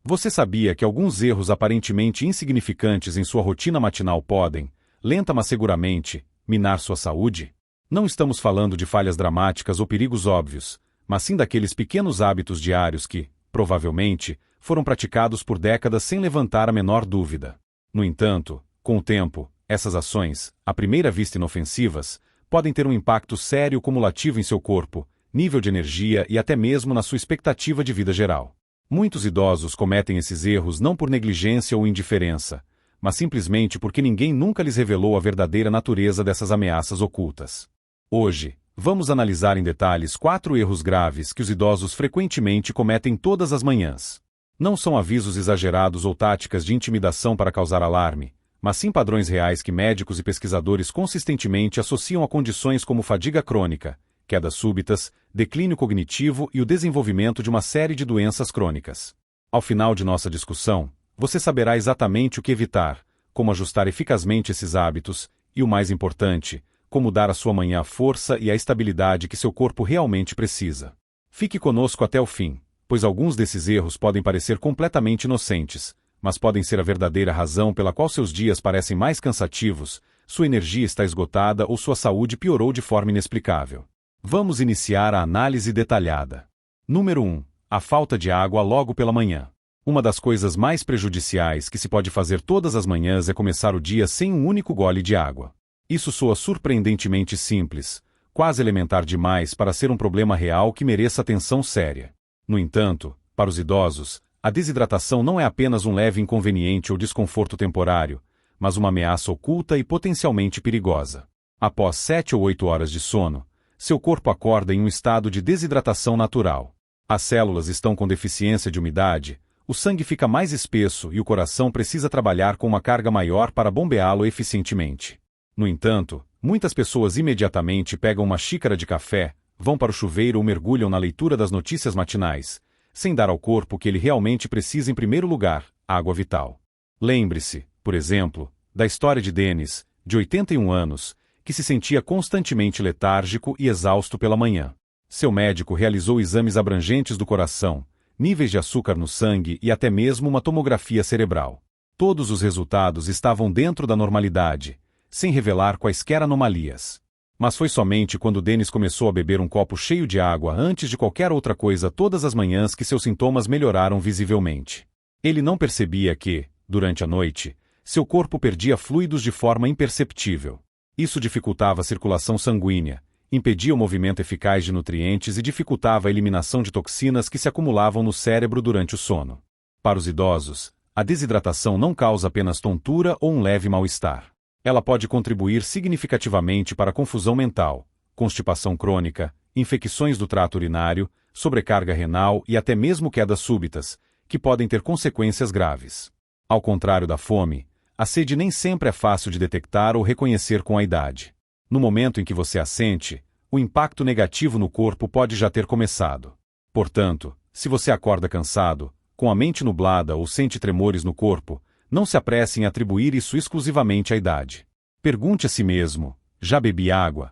Você sabia que alguns erros aparentemente insignificantes em sua rotina matinal podem, lenta mas seguramente, minar sua saúde? Não estamos falando de falhas dramáticas ou perigos óbvios, mas sim daqueles pequenos hábitos diários que, provavelmente, foram praticados por décadas sem levantar a menor dúvida. No entanto, com o tempo, essas ações, à primeira vista inofensivas, podem ter um impacto sério cumulativo em seu corpo, nível de energia e até mesmo na sua expectativa de vida geral. Muitos idosos cometem esses erros não por negligência ou indiferença, mas simplesmente porque ninguém nunca lhes revelou a verdadeira natureza dessas ameaças ocultas. Hoje, vamos analisar em detalhes 4 erros graves que os idosos frequentemente cometem todas as manhãs. Não são avisos exagerados ou táticas de intimidação para causar alarme, mas sim padrões reais que médicos e pesquisadores consistentemente associam a condições como fadiga crônica, quedas súbitas, declínio cognitivo e o desenvolvimento de uma série de doenças crônicas. Ao final de nossa discussão, você saberá exatamente o que evitar, como ajustar eficazmente esses hábitos e, o mais importante, como dar à sua manhã a força e a estabilidade que seu corpo realmente precisa. Fique conosco até o fim, pois alguns desses erros podem parecer completamente inocentes, mas podem ser a verdadeira razão pela qual seus dias parecem mais cansativos, sua energia está esgotada ou sua saúde piorou de forma inexplicável. Vamos iniciar a análise detalhada. Número 1. A falta de água logo pela manhã. Uma das coisas mais prejudiciais que se pode fazer todas as manhãs é começar o dia sem um único gole de água. Isso soa surpreendentemente simples, quase elementar demais para ser um problema real que mereça atenção séria. No entanto, para os idosos, a desidratação não é apenas um leve inconveniente ou desconforto temporário, mas uma ameaça oculta e potencialmente perigosa. Após 7 ou 8 horas de sono, seu corpo acorda em um estado de desidratação natural. As células estão com deficiência de umidade, o sangue fica mais espesso e o coração precisa trabalhar com uma carga maior para bombeá-lo eficientemente. No entanto, muitas pessoas imediatamente pegam uma xícara de café, vão para o chuveiro ou mergulham na leitura das notícias matinais, sem dar ao corpo o que ele realmente precisa em primeiro lugar, água vital. Lembre-se, por exemplo, da história de Dennis, de 81 anos, que se sentia constantemente letárgico e exausto pela manhã. Seu médico realizou exames abrangentes do coração, níveis de açúcar no sangue e até mesmo uma tomografia cerebral. Todos os resultados estavam dentro da normalidade, sem revelar quaisquer anomalias. Mas foi somente quando Dennis começou a beber um copo cheio de água antes de qualquer outra coisa todas as manhãs que seus sintomas melhoraram visivelmente. Ele não percebia que, durante a noite, seu corpo perdia fluidos de forma imperceptível. Isso dificultava a circulação sanguínea, impedia o movimento eficaz de nutrientes e dificultava a eliminação de toxinas que se acumulavam no cérebro durante o sono. Para os idosos, a desidratação não causa apenas tontura ou um leve mal-estar. Ela pode contribuir significativamente para a confusão mental, constipação crônica, infecções do trato urinário, sobrecarga renal e até mesmo quedas súbitas, que podem ter consequências graves. Ao contrário da fome, a sede nem sempre é fácil de detectar ou reconhecer com a idade. No momento em que você a sente, o impacto negativo no corpo pode já ter começado. Portanto, se você acorda cansado, com a mente nublada ou sente tremores no corpo, não se apresse em atribuir isso exclusivamente à idade. Pergunte a si mesmo: já bebi água?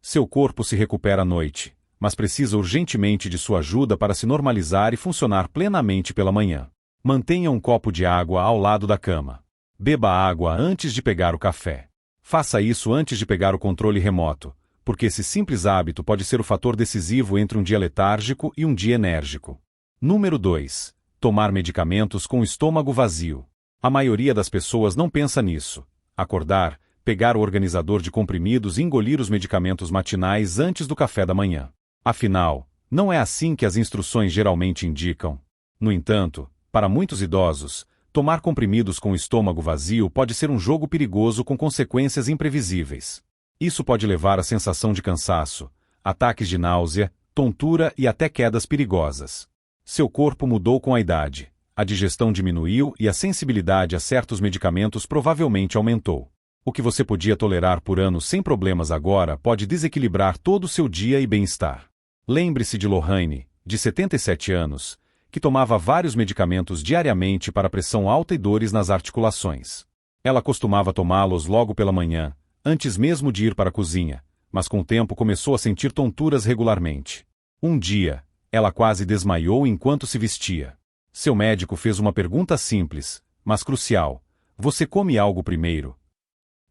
Seu corpo se recupera à noite, mas precisa urgentemente de sua ajuda para se normalizar e funcionar plenamente pela manhã. Mantenha um copo de água ao lado da cama. Beba água antes de pegar o café. Faça isso antes de pegar o controle remoto, porque esse simples hábito pode ser o fator decisivo entre um dia letárgico e um dia enérgico. Número 2. Tomar medicamentos com o estômago vazio. A maioria das pessoas não pensa nisso. Acordar, pegar o organizador de comprimidos e engolir os medicamentos matinais antes do café da manhã. Afinal, não é assim que as instruções geralmente indicam. No entanto, para muitos idosos, tomar comprimidos com o estômago vazio pode ser um jogo perigoso com consequências imprevisíveis. Isso pode levar à sensação de cansaço, ataques de náusea, tontura e até quedas perigosas. Seu corpo mudou com a idade. A digestão diminuiu e a sensibilidade a certos medicamentos provavelmente aumentou. O que você podia tolerar por anos sem problemas agora pode desequilibrar todo o seu dia e bem-estar. Lembre-se de Lorraine, de 77 anos, que tomava vários medicamentos diariamente para pressão alta e dores nas articulações. Ela costumava tomá-los logo pela manhã, antes mesmo de ir para a cozinha, mas com o tempo começou a sentir tonturas regularmente. Um dia, ela quase desmaiou enquanto se vestia. Seu médico fez uma pergunta simples, mas crucial: você come algo primeiro?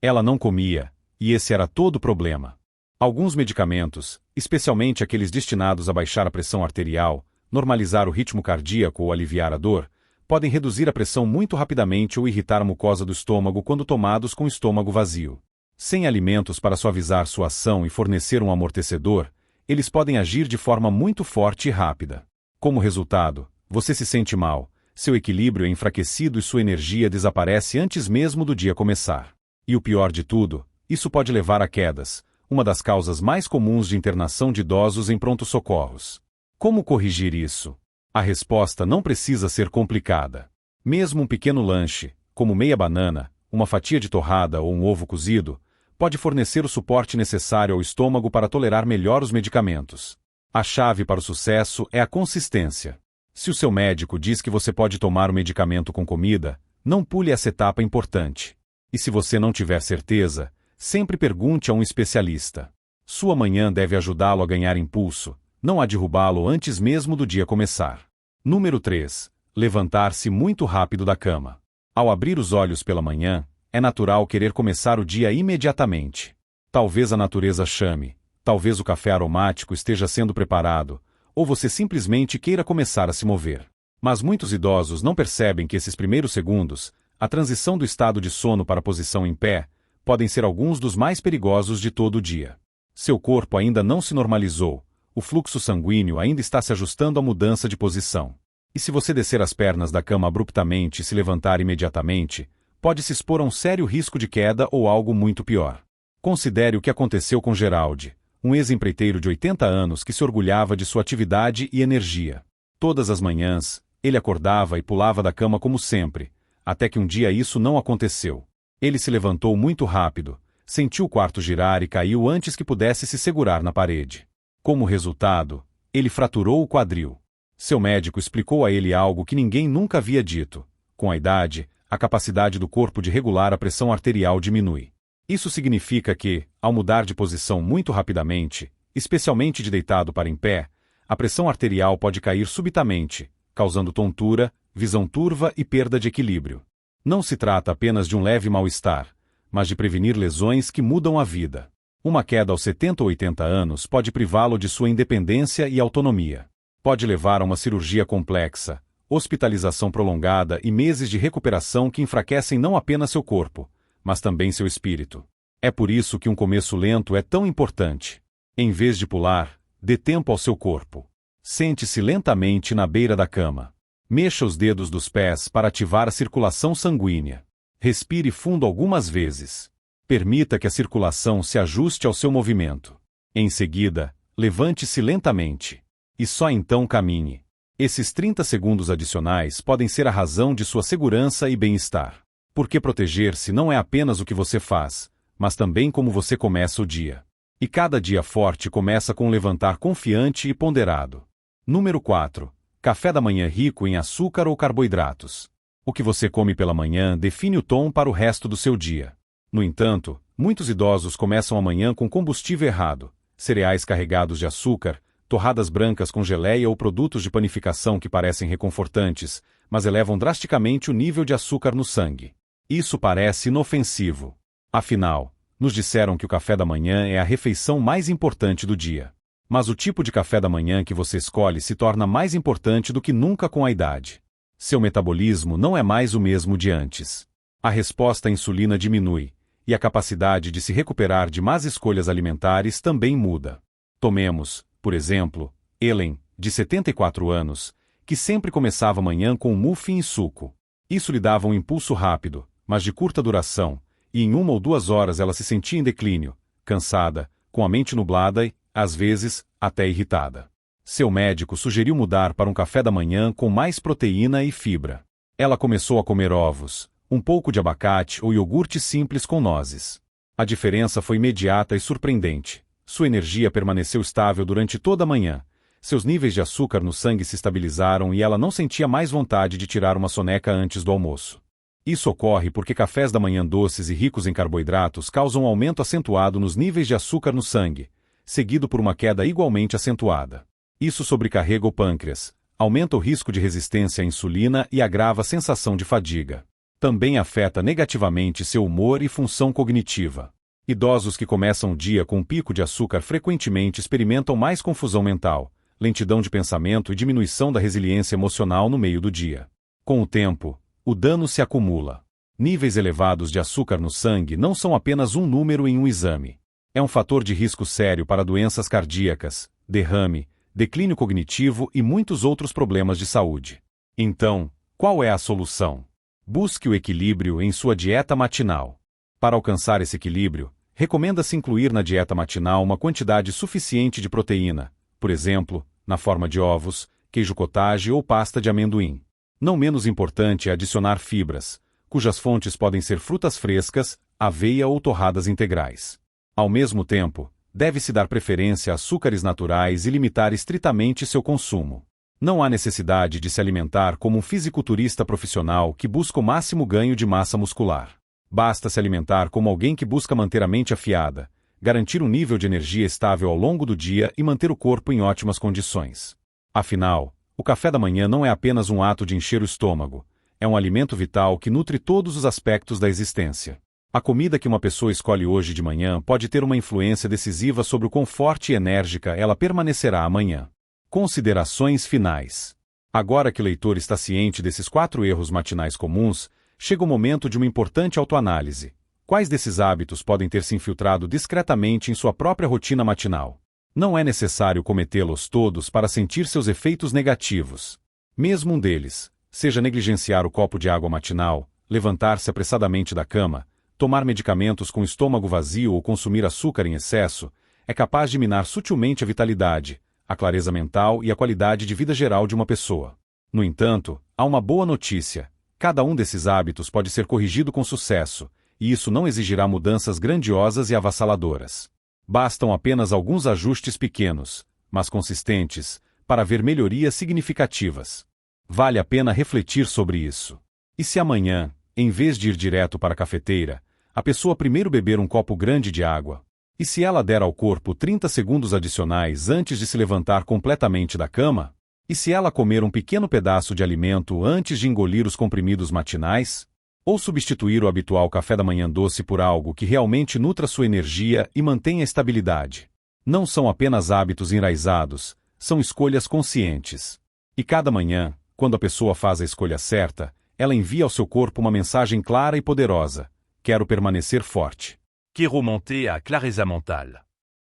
Ela não comia, e esse era todo o problema. Alguns medicamentos, especialmente aqueles destinados a baixar a pressão arterial, normalizar o ritmo cardíaco ou aliviar a dor, podem reduzir a pressão muito rapidamente ou irritar a mucosa do estômago quando tomados com o estômago vazio. Sem alimentos para suavizar sua ação e fornecer um amortecedor, eles podem agir de forma muito forte e rápida. Como resultado, você se sente mal, seu equilíbrio é enfraquecido e sua energia desaparece antes mesmo do dia começar. E o pior de tudo, isso pode levar a quedas, uma das causas mais comuns de internação de idosos em pronto-socorros. Como corrigir isso? A resposta não precisa ser complicada. Mesmo um pequeno lanche, como meia banana, uma fatia de torrada ou um ovo cozido, pode fornecer o suporte necessário ao estômago para tolerar melhor os medicamentos. A chave para o sucesso é a consistência. Se o seu médico diz que você pode tomar o medicamento com comida, não pule essa etapa importante. E se você não tiver certeza, sempre pergunte a um especialista. Sua manhã deve ajudá-lo a ganhar impulso, não a derrubá-lo antes mesmo do dia começar. Número 3. Levantar-se muito rápido da cama. Ao abrir os olhos pela manhã, é natural querer começar o dia imediatamente. Talvez a natureza chame, talvez o café aromático esteja sendo preparado, ou você simplesmente queira começar a se mover. Mas muitos idosos não percebem que esses primeiros segundos, a transição do estado de sono para a posição em pé, podem ser alguns dos mais perigosos de todo o dia. Seu corpo ainda não se normalizou, o fluxo sanguíneo ainda está se ajustando à mudança de posição. E se você descer as pernas da cama abruptamente e se levantar imediatamente, pode se expor a um sério risco de queda ou algo muito pior. Considere o que aconteceu com Geraldi, um ex-empreiteiro de 80 anos que se orgulhava de sua atividade e energia. Todas as manhãs, ele acordava e pulava da cama como sempre, até que um dia isso não aconteceu. Ele se levantou muito rápido, sentiu o quarto girar e caiu antes que pudesse se segurar na parede. Como resultado, ele fraturou o quadril. Seu médico explicou a ele algo que ninguém nunca havia dito. Com a idade, a capacidade do corpo de regular a pressão arterial diminui. Isso significa que, ao mudar de posição muito rapidamente, especialmente de deitado para em pé, a pressão arterial pode cair subitamente, causando tontura, visão turva e perda de equilíbrio. Não se trata apenas de um leve mal-estar, mas de prevenir lesões que mudam a vida. Uma queda aos 70 ou 80 anos pode privá-lo de sua independência e autonomia. Pode levar a uma cirurgia complexa, hospitalização prolongada e meses de recuperação que enfraquecem não apenas seu corpo, mas também seu espírito. É por isso que um começo lento é tão importante. Em vez de pular, dê tempo ao seu corpo. Sente-se lentamente na beira da cama. Mexa os dedos dos pés para ativar a circulação sanguínea. Respire fundo algumas vezes. Permita que a circulação se ajuste ao seu movimento. Em seguida, levante-se lentamente. E só então caminhe. Esses 30 segundos adicionais podem ser a razão de sua segurança e bem-estar. Porque proteger-se não é apenas o que você faz, mas também como você começa o dia. E cada dia forte começa com um levantar confiante e ponderado. Número 4. Café da manhã rico em açúcar ou carboidratos. O que você come pela manhã define o tom para o resto do seu dia. No entanto, muitos idosos começam a manhã com combustível errado, cereais carregados de açúcar, torradas brancas com geleia ou produtos de panificação que parecem reconfortantes, mas elevam drasticamente o nível de açúcar no sangue. Isso parece inofensivo. Afinal, nos disseram que o café da manhã é a refeição mais importante do dia. Mas o tipo de café da manhã que você escolhe se torna mais importante do que nunca com a idade. Seu metabolismo não é mais o mesmo de antes. A resposta à insulina diminui, e a capacidade de se recuperar de más escolhas alimentares também muda. Tomemos, por exemplo, Ellen, de 74 anos, que sempre começava a manhã com um muffin e suco. Isso lhe dava um impulso rápido, mas de curta duração, e em 1 ou 2 horas ela se sentia em declínio, cansada, com a mente nublada e, às vezes, até irritada. Seu médico sugeriu mudar para um café da manhã com mais proteína e fibra. Ela começou a comer ovos, um pouco de abacate ou iogurte simples com nozes. A diferença foi imediata e surpreendente. Sua energia permaneceu estável durante toda a manhã. Seus níveis de açúcar no sangue se estabilizaram e ela não sentia mais vontade de tirar uma soneca antes do almoço. Isso ocorre porque cafés da manhã doces e ricos em carboidratos causam um aumento acentuado nos níveis de açúcar no sangue, seguido por uma queda igualmente acentuada. Isso sobrecarrega o pâncreas, Aumenta o risco de resistência à insulina e agrava a sensação de fadiga. Também afeta negativamente seu humor e função cognitiva. Idosos que começam o dia com um pico de açúcar frequentemente experimentam mais confusão mental, lentidão de pensamento e diminuição da resiliência emocional no meio do dia. Com o tempo, o dano se acumula. Níveis elevados de açúcar no sangue não são apenas um número em um exame. É um fator de risco sério para doenças cardíacas, derrame, declínio cognitivo e muitos outros problemas de saúde. Então, qual é a solução? Busque o equilíbrio em sua dieta matinal. Para alcançar esse equilíbrio, recomenda-se incluir na dieta matinal uma quantidade suficiente de proteína, por exemplo, na forma de ovos, queijo cottage ou pasta de amendoim. Não menos importante é adicionar fibras, cujas fontes podem ser frutas frescas, aveia ou torradas integrais. Ao mesmo tempo, deve-se dar preferência a açúcares naturais e limitar estritamente seu consumo. Não há necessidade de se alimentar como um fisiculturista profissional que busca o máximo ganho de massa muscular. Basta se alimentar como alguém que busca manter a mente afiada, garantir um nível de energia estável ao longo do dia e manter o corpo em ótimas condições. Afinal, o café da manhã não é apenas um ato de encher o estômago, é um alimento vital que nutre todos os aspectos da existência. A comida que uma pessoa escolhe hoje de manhã pode ter uma influência decisiva sobre o quão forte e enérgica ela permanecerá amanhã. Considerações finais. Agora que o leitor está ciente desses 4 erros matinais comuns, chega o momento de uma importante autoanálise. Quais desses hábitos podem ter se infiltrado discretamente em sua própria rotina matinal? Não é necessário cometê-los todos para sentir seus efeitos negativos. Mesmo um deles, seja negligenciar o copo de água matinal, levantar-se apressadamente da cama, tomar medicamentos com o estômago vazio ou consumir açúcar em excesso, é capaz de minar sutilmente a vitalidade, a clareza mental e a qualidade de vida geral de uma pessoa. No entanto, há uma boa notícia. Cada um desses hábitos pode ser corrigido com sucesso, e isso não exigirá mudanças grandiosas e avassaladoras. Bastam apenas alguns ajustes pequenos, mas consistentes, para ver melhorias significativas. Vale a pena refletir sobre isso. E se amanhã, em vez de ir direto para a cafeteira, a pessoa primeiro beber um copo grande de água? E se ela der ao corpo 30 segundos adicionais antes de se levantar completamente da cama? E se ela comer um pequeno pedaço de alimento antes de engolir os comprimidos matinais? Ou substituir o habitual café da manhã doce por algo que realmente nutra sua energia e mantenha a estabilidade? Não são apenas hábitos enraizados, são escolhas conscientes. E cada manhã, quando a pessoa faz a escolha certa, ela envia ao seu corpo uma mensagem clara e poderosa: quero permanecer forte. Quero manter a clareza mental.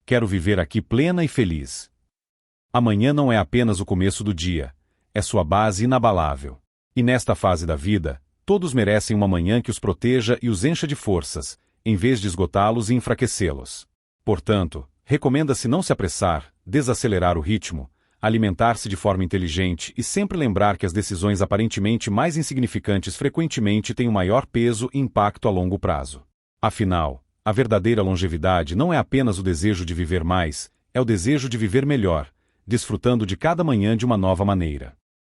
Quero viver aqui plena e feliz. Amanhã não é apenas o começo do dia, é sua base inabalável. E nesta fase da vida, todos merecem uma manhã que os proteja e os encha de forças, em vez de esgotá-los e enfraquecê-los. Portanto, recomenda-se não se apressar, desacelerar o ritmo, alimentar-se de forma inteligente e sempre lembrar que as decisões aparentemente mais insignificantes frequentemente têm o maior peso e impacto a longo prazo. Afinal, a verdadeira longevidade não é apenas o desejo de viver mais, é o desejo de viver melhor, desfrutando de cada manhã de uma nova maneira.